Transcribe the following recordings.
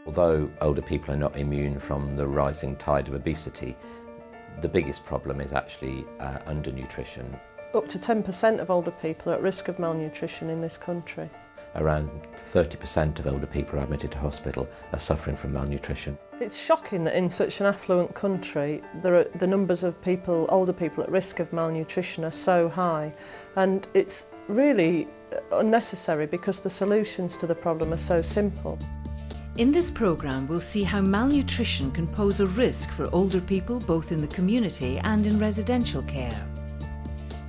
Although older people are not immune from the rising tide of obesity, the biggest problem is actually undernutrition. Up to 10% of older people are at risk of malnutrition in this country. Around 30% of older people admitted to hospital are suffering from malnutrition. It's shocking that in such an affluent country the numbers of older people at risk of malnutrition are so high, and it's really unnecessary because the solutions to the problem are so simple. In this programme, we'll see how malnutrition can pose a risk for older people both in the community and in residential care.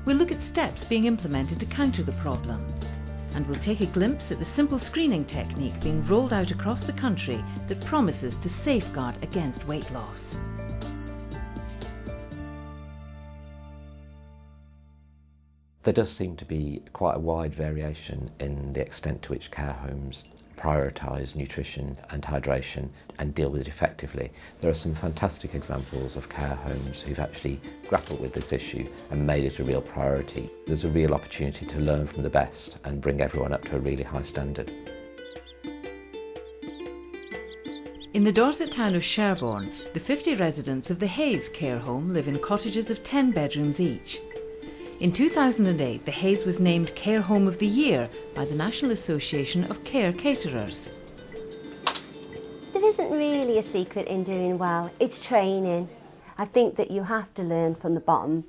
We'll look at steps being implemented to counter the problem, and we'll take a glimpse at the simple screening technique being rolled out across the country that promises to safeguard against weight loss. There does seem to be quite a wide variation in the extent to which care homes prioritise nutrition and hydration and deal with it effectively. There are some fantastic examples of care homes who've actually grappled with this issue and made it a real priority. There's a real opportunity to learn from the best and bring everyone up to a really high standard. In the Dorset town of Sherborne, the 50 residents of the Hayes care home live in cottages of 10 bedrooms each. In 2008, the Hayes was named Care Home of the Year by the National Association of Care Caterers. There isn't really a secret in doing well, it's training. I think that you have to learn from the bottom,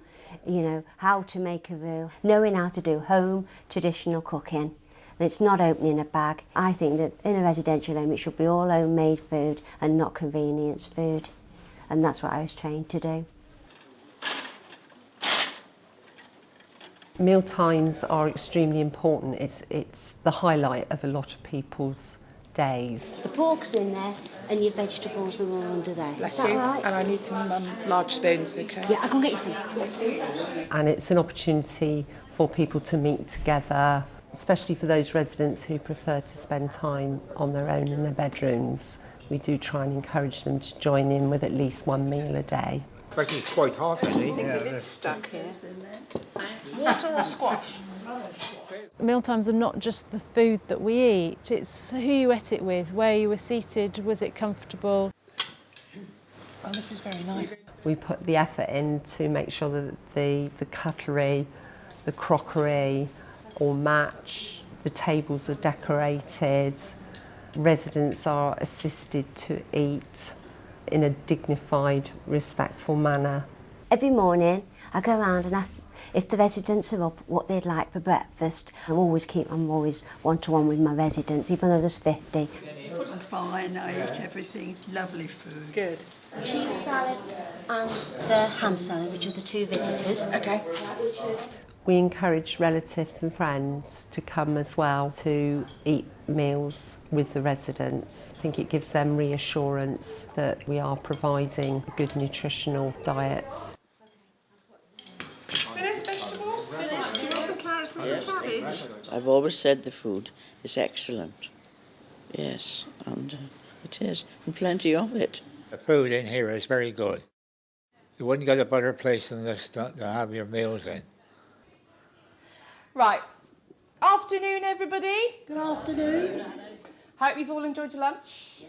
you know, how to make a roux, knowing how to do home traditional cooking. It's not opening a bag. I think that in a residential home it should be all homemade food and not convenience food. And that's what I was trained to do. Meal times are extremely important. It's the highlight of a lot of people's days. The pork's in there and your vegetables are all under there. Bless you. Right? And I need some large spoons, okay? Yeah, I can get you some. And it's an opportunity for people to meet together, especially for those residents who prefer to spend time on their own in their bedrooms. We do try and encourage them to join in with at least one meal a day. It's quite hot, I think. It's stuck here. Water or squash? Mealtimes are not just the food that we eat, it's who you ate it with, where you were seated, was it comfortable? Oh, this is very nice. We put the effort in to make sure that the cutlery, the crockery all match, the tables are decorated, residents are assisted to eat in a dignified, respectful manner. Every morning I go around and ask if the residents are up what they'd like for breakfast. I'm always one-to-one with my residents, even though there's 50. I'm fine, I eat everything, lovely food. Good. Cheese salad and the ham salad, which are the two visitors. Okay. We encourage relatives and friends to come as well to eat meals with the residents. I think it gives them reassurance that we are providing good nutritional diets. Finished vegetable? Finished. Do you want some carrots and some cabbage? I've always said the food is excellent. Yes, and it is, and plenty of it. The food in here is very good. You wouldn't get a better place than this to have your meals in. Right. Afternoon, everybody. Good afternoon. Hope you've all enjoyed your lunch.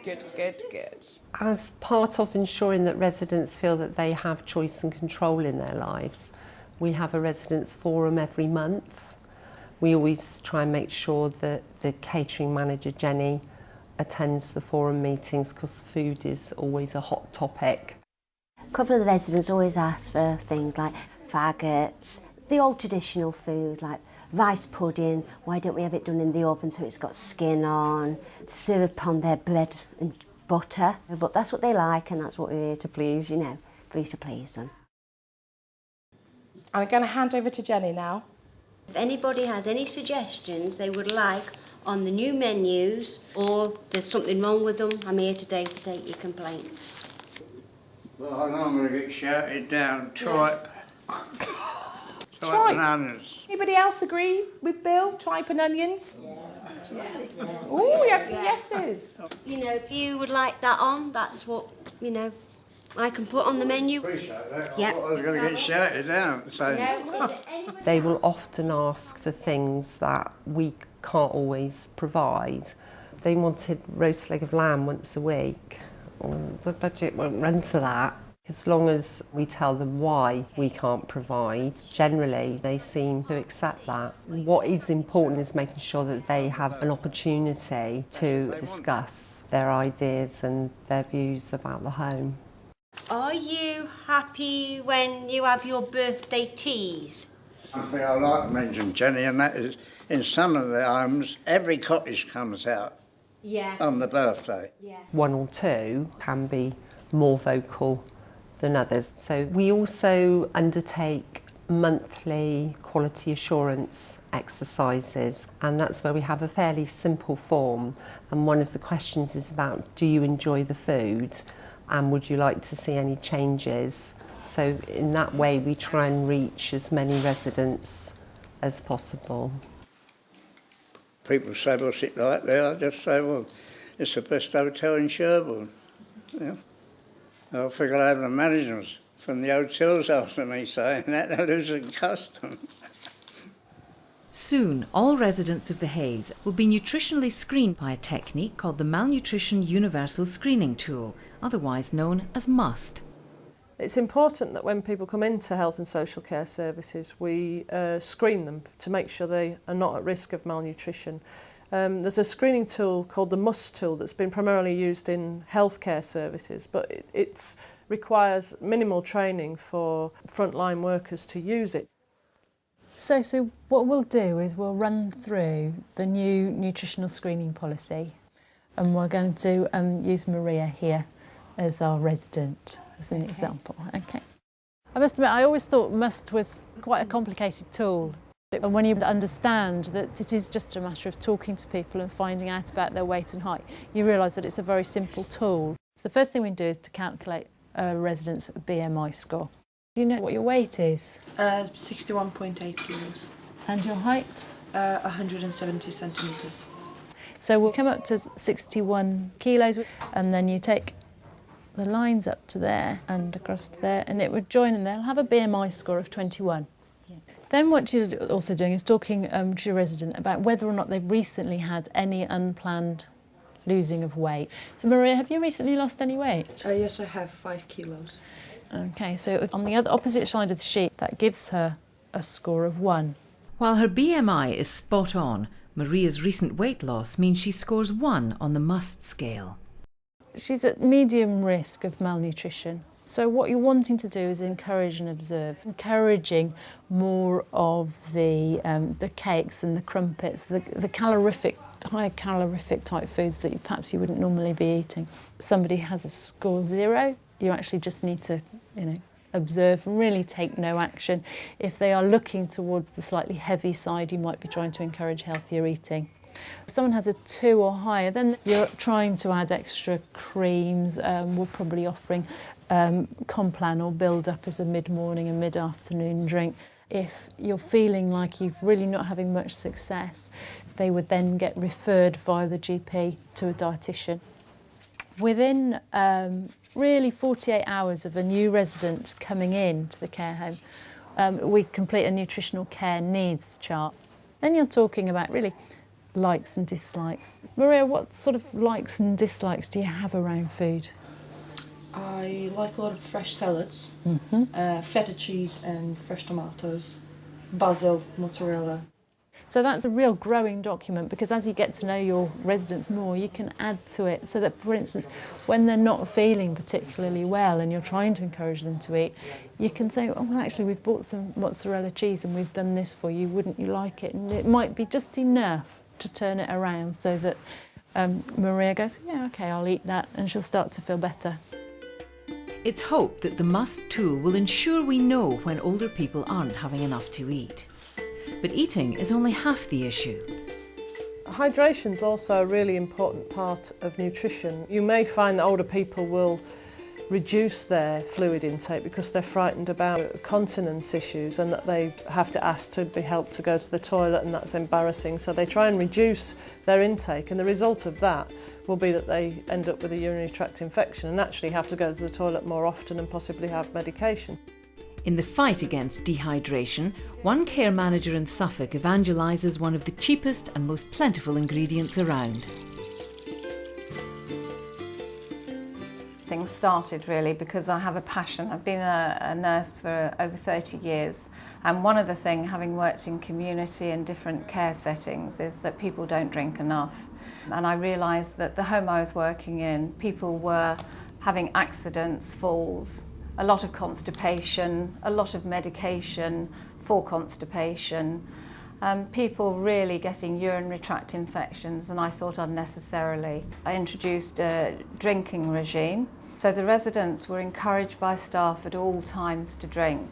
Good, good, good. As part of ensuring that residents feel that they have choice and control in their lives, we have a residents' forum every month. We always try and make sure that the catering manager, Jenny, attends the forum meetings because food is always a hot topic. A couple of the residents always ask for things like faggots, the old traditional food like rice pudding, why don't we have it done in the oven so it's got skin on, syrup on their bread and butter. But that's what they like and that's what we're here to please, you know, we're here to please them. I'm going to hand over to Jenny now. If anybody has any suggestions they would like on the new menus or there's something wrong with them, I'm here today to take your complaints. Well, I know I'm going to get shouted down. Tripe. Tripe. Bananas. Anybody else agree with Bill? Tripe and onions? Oh, we had some yeses. You know, if you would like that on, that's what, you know, I can put on the menu. Appreciate that. Yeah. I thought I was going to get shouted down. So. They will often ask for things that we can't always provide. they wanted roast leg of lamb once a week. The budget won't run to that. As long as we tell them why we can't provide, generally they seem to accept that. What is important is making sure that they have an opportunity to discuss their ideas and their views about the home. Are you happy when you have your birthday teas? I think I like to mention, Jenny, and that is in some of the homes, every cottage comes out on the birthday. One or two can be more vocal than others. So we also undertake monthly quality assurance exercises, and that's where we have a fairly simple form, and one of the questions is about, do you enjoy the food and would you like to see any changes? So in that way we try and reach as many residents as possible. People say, what's it like there? I just say, well, it's the best hotel in Sherborne. Yeah. I figure I have the managers from the hotels after me saying that, they're losing custom. Soon, all residents of the Hayes will be nutritionally screened by a technique called the Malnutrition Universal Screening Tool, otherwise known as MUST. It's important that when people come into health and social care services, we screen them to make sure they are not at risk of malnutrition. There's a screening tool called the MUST tool that's been primarily used in healthcare services, but it requires minimal training for frontline workers to use it. So what we'll do is we'll run through the new nutritional screening policy, and we're going to use Maria here as our resident, as an example. Okay. I must admit, I always thought MUST was quite a complicated tool. And when you understand that it is just a matter of talking to people and finding out about their weight and height, you realise that it's a very simple tool. So the first thing we do is to calculate a resident's BMI score. Do you know what your weight is? 61.8 kilos. And your height? 170 centimetres. So we'll come up to 61 kilos, and then you take the lines up to there and across to there, and it would join in there. It'll have a BMI score of 21. Then what you're also doing is talking to your resident about whether or not they've recently had any unplanned losing of weight. So Maria, have you recently lost any weight? Yes, I have 5 kilos. Okay, so on the other opposite side of the sheet, that gives her a score of 1. While her BMI is spot on, Maria's recent weight loss means she scores 1 on the MUST scale. She's at medium risk of malnutrition. So what you're wanting to do is encourage and observe, encouraging more of the cakes and the crumpets, the calorific, high calorific type foods that perhaps you wouldn't normally be eating. If somebody has a score 0, you actually just need to, observe and really take no action. If they are looking towards the slightly heavy side, you might be trying to encourage healthier eating. If someone has a 2 or higher, then you're trying to add extra creams. We're probably offering Complan or Build Up as a mid-morning and mid-afternoon drink. If you're feeling like you're really not having much success, they would then get referred via the GP to a dietitian. Within really 48 hours of a new resident coming in to the care home, we complete a nutritional care needs chart. Then you're talking about really likes and dislikes. Maria, what sort of likes and dislikes do you have around food? I like a lot of fresh salads, feta cheese and fresh tomatoes, basil, mozzarella. So that's a real growing document, because as you get to know your residents more, you can add to it so that, for instance, when they're not feeling particularly well and you're trying to encourage them to eat, you can say, oh, well, actually, we've bought some mozzarella cheese and we've done this for you, wouldn't you like it? And it might be just enough to turn it around so that Maria goes, yeah, okay, I'll eat that, and she'll start to feel better. It's hoped that the MUST tool will ensure we know when older people aren't having enough to eat. But eating is only half the issue. Hydration is also a really important part of nutrition. You may find that older people will reduce their fluid intake because they're frightened about continence issues and that they have to ask to be helped to go to the toilet, and that's embarrassing. So they try and reduce their intake, and the result of that will be that they end up with a urinary tract infection and actually have to go to the toilet more often and possibly have medication. In the fight against dehydration, one care manager in Suffolk evangelises one of the cheapest and most plentiful ingredients around: Things started really because I have a passion. I've been a nurse for over 30 years, and one of the things, having worked in community and different care settings, is that people don't drink enough. And I realised that the home I was working in, people were having accidents, falls, a lot of constipation, a lot of medication for constipation, people really getting urinary tract infections, and I thought unnecessarily. I introduced a drinking regime, so the residents were encouraged by staff at all times to drink.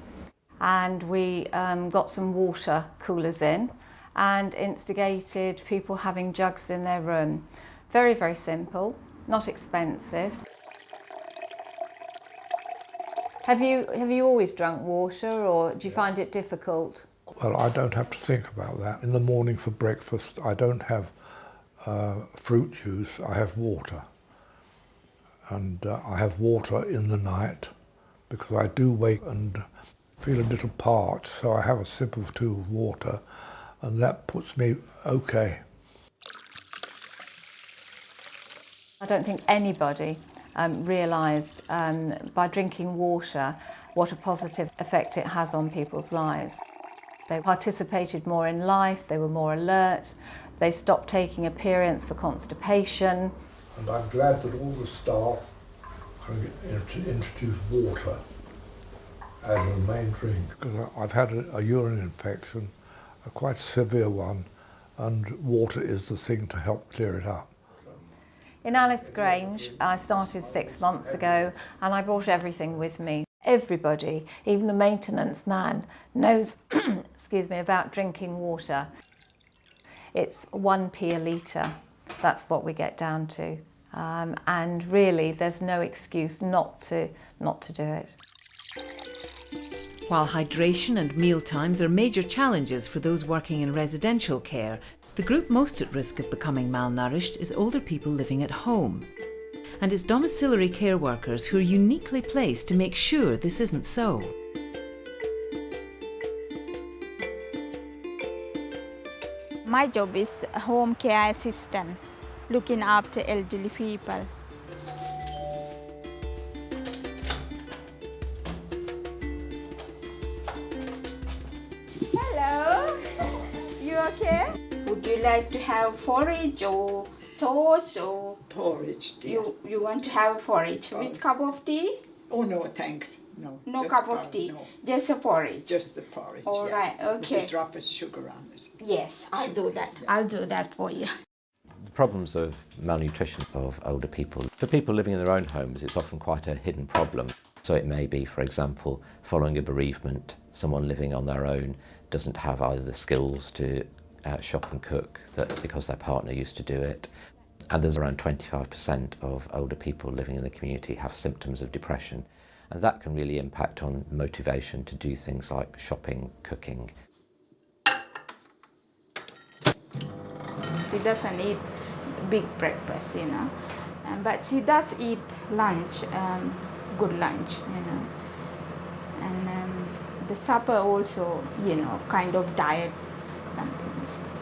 And we got some water coolers in and instigated people having jugs in their room. Very, very simple, not expensive. Have you always drunk water, or do you find it difficult? Well, I don't have to think about that. In the morning for breakfast, I don't have fruit juice, I have water. And I have water in the night because I do wake and feel a little parched, so I have a sip or two of water, and that puts me okay. I don't think anybody realised by drinking water what a positive effect it has on people's lives. They participated more in life, they were more alert, they stopped taking aperients for constipation. And I'm glad that all the staff introduced water as a main drink, because I've had a urine infection, a quite severe one, and water is the thing to help clear it up. In Alice Grange, I started 6 months ago, and I brought everything with me. Everybody, even the maintenance man, knows excuse me, about drinking water. It's 1p a litre, that's what we get down to. And really, there's no excuse not to do it. While hydration and meal times are major challenges for those working in residential care, the group most at risk of becoming malnourished is older people living at home. And it's domiciliary care workers who are uniquely placed to make sure this isn't so. My job is home care assistant, looking after elderly people. Hello, you okay? Would you like to have porridge or toast or porridge, dear. You want to have porridge with cup of tea? Oh no, thanks. No cup of tea. No. Just a porridge. Just the porridge. All right, okay. With a drop of sugar on it. Yes, I'll do that. Yeah. I'll do that for you. The problems of malnutrition of older people, for people living in their own homes, it's often quite a hidden problem. So it may be, for example, following a bereavement, someone living on their own doesn't have either the skills to shop and cook because their partner used to do it. And there's around 25% of older people living in the community have symptoms of depression. And that can really impact on motivation to do things like shopping, cooking. She doesn't eat big breakfast, but she does eat lunch, good lunch, And the supper also, kind of diet something.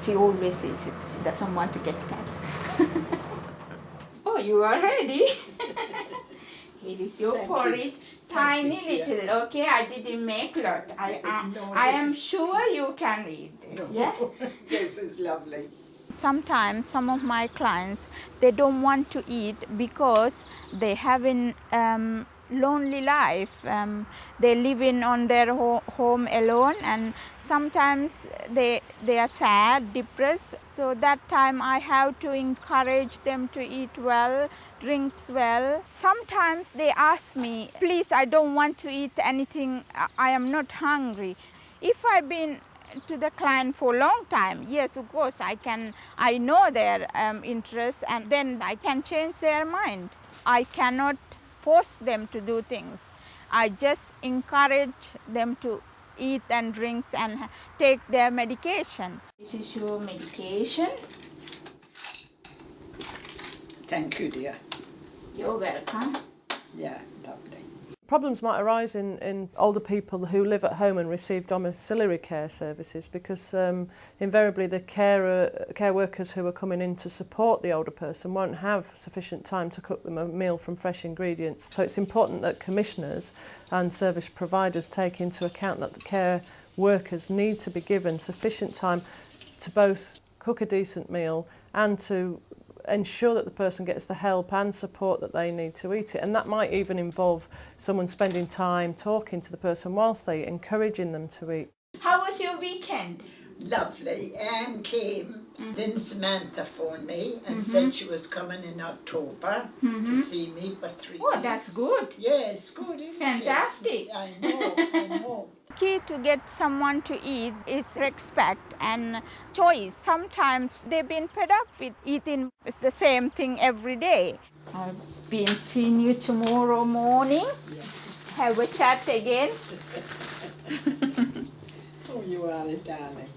She always says she doesn't want to get fat. Oh, you are ready? Here is your porridge. Tiny little, okay? I didn't make a lot. I am sure you can eat this, yeah? This is lovely. Sometimes some of my clients, they don't want to eat because they have a lonely life. They live on their home alone, and sometimes they are sad, depressed. So that time I have to encourage them to eat well, drink well. Sometimes they ask me, please, I don't want to eat anything, I am not hungry. If I've been to the client for a long time, yes, of course, I know their interests, and then I can change their mind. I cannot force them to do things. I just encourage them to eat and drink and take their medication. This is your medication. Thank you, dear. You're welcome. Yeah, lovely. Problems might arise in older people who live at home and receive domiciliary care services because invariably the care workers who are coming in to support the older person won't have sufficient time to cook them a meal from fresh ingredients. So it's important that commissioners and service providers take into account that the care workers need to be given sufficient time to both cook a decent meal and to ensure that the person gets the help and support that they need to eat it. And that might even involve someone spending time talking to the person whilst they eat, encouraging them to eat. How was your weekend? Lovely. Anne came, then Samantha phoned me and said she was coming in October to see me for 3 weeks. Oh, that's good. Yes, good. Fantastic. I know. Key to get someone to eat is respect and choice. Sometimes they've been fed up with eating the same thing every day. I've been seeing you tomorrow morning. Have a chat again. Oh, you are a darling.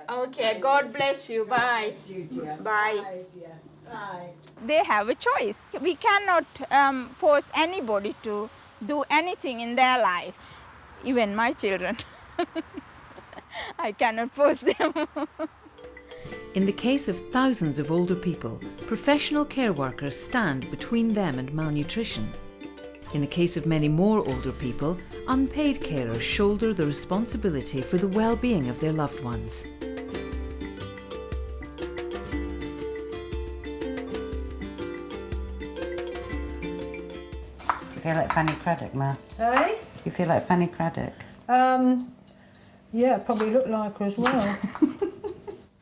Okay, God bless you. Bye. Bless you, dear. Bye. Bye, dear. Bye. They have a choice. We cannot force anybody to do anything in their life, even my children. I cannot force them. In the case of thousands of older people, professional care workers stand between them and malnutrition. In the case of many more older people, unpaid carers shoulder the responsibility for the well-being of their loved ones. You feel like Fanny Craddock, Ma? Eh? You feel like Fanny Craddock? Yeah, probably look like her as well.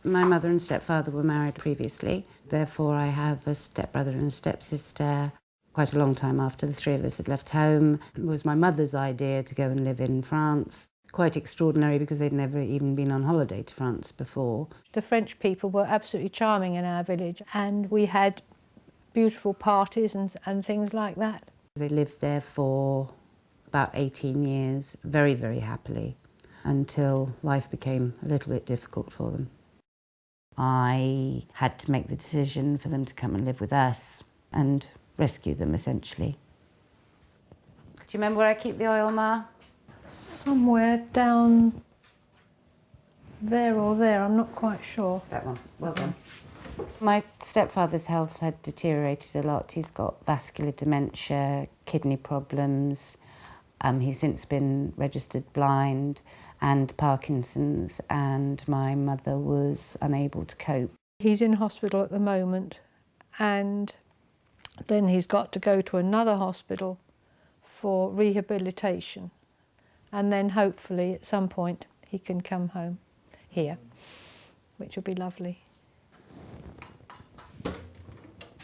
My mother and stepfather were married previously, therefore I have a stepbrother and a stepsister. Quite a long time after the three of us had left home. It was my mother's idea to go and live in France. Quite extraordinary because they'd never even been on holiday to France before. The French people were absolutely charming in our village, and we had beautiful parties and things like that. They lived there for about 18 years, very, very happily, until life became a little bit difficult for them. I had to make the decision for them to come and live with us and rescue them, essentially. Do you remember where I keep the oil, Ma? Somewhere down there or there, I'm not quite sure. That one, well done. My stepfather's health had deteriorated a lot. He's got vascular dementia, kidney problems. He's since been registered blind and Parkinson's, and my mother was unable to cope. He's in hospital at the moment, and then he's got to go to another hospital for rehabilitation, and then hopefully at some point he can come home here, which will be lovely.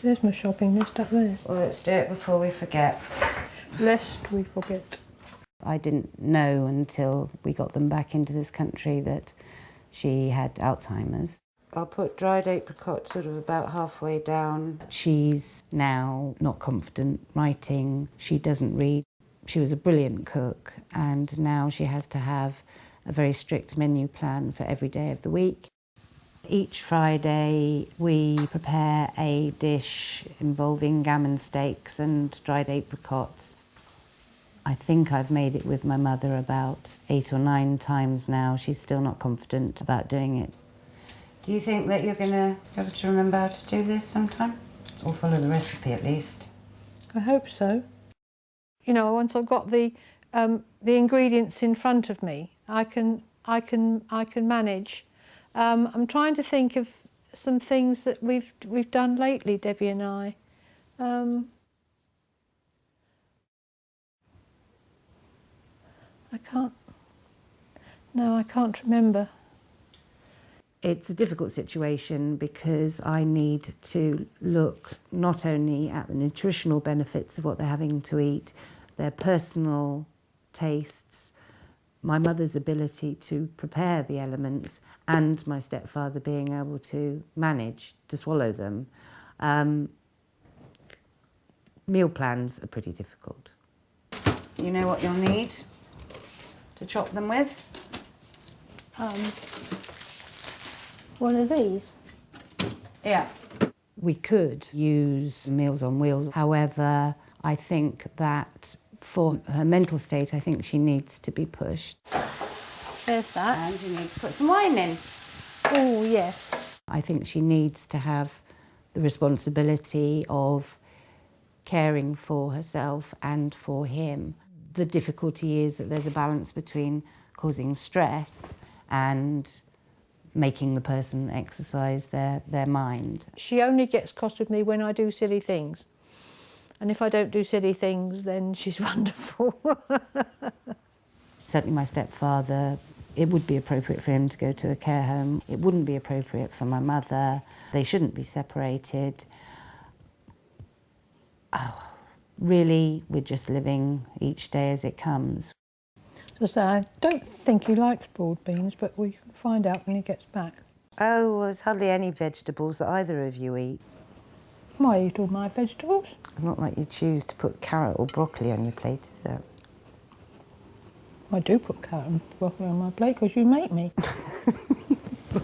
There's my shopping list up there. Well, let's do it before we forget. Lest we forget. I didn't know until we got them back into this country that she had Alzheimer's. I'll put dried apricot sort of about halfway down. She's now not confident writing. She doesn't read. She was a brilliant cook, and now she has to have a very strict menu plan for every day of the week. Each Friday we prepare a dish involving gammon steaks and dried apricots. I think I've made it with my mother about 8 or 9 times now. She's still not confident about doing it. Do you think that you're going to be able to remember how to do this sometime? Or follow the recipe at least? I hope so. You know, once I've got the ingredients in front of me, I can manage. I'm trying to think of some things that we've done lately, Debbie and I. I can't remember. It's a difficult situation because I need to look not only at the nutritional benefits of what they're having to eat, their personal tastes, my mother's ability to prepare the elements, and my stepfather being able to manage to swallow them. Meal plans are pretty difficult. You know what you'll need to chop them with? One of these? Yeah. We could use Meals on Wheels. However, I think that for her mental state, I think she needs to be pushed. There's that. And you need to put some wine in. Oh, yes. I think she needs to have the responsibility of caring for herself and for him. The difficulty is that there's a balance between causing stress and making the person exercise their mind. She only gets cross with me when I do silly things. And if I don't do silly things, then she's wonderful. Certainly my stepfather, it would be appropriate for him to go to a care home. It wouldn't be appropriate for my mother. They shouldn't be separated. Oh, really, we're just living each day as it comes. So I don't think he likes broad beans, but we can find out when he gets back. Oh, well, there's hardly any vegetables that either of you eat. I eat all my vegetables. It's not like you choose to put carrot or broccoli on your plate, is it? I do put carrot and broccoli on my plate because you make me.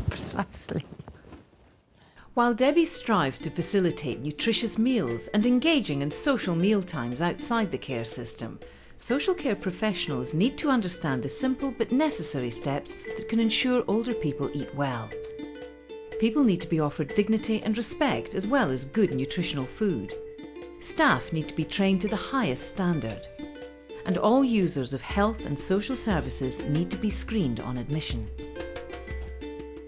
Precisely. While Debbie strives to facilitate nutritious meals and engaging in social meal times outside the care system, social care professionals need to understand the simple but necessary steps that can ensure older people eat well. People need to be offered dignity and respect as well as good nutritional food. Staff need to be trained to the highest standard. And all users of health and social services need to be screened on admission.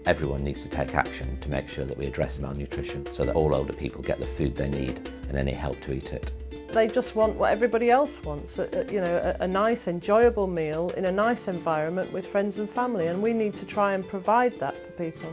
Everyone needs to take action to make sure that we address malnutrition so that all older people get the food they need and any help to eat it. They just want what everybody else wants, a nice, enjoyable meal in a nice environment with friends and family, and we need to try and provide that for people.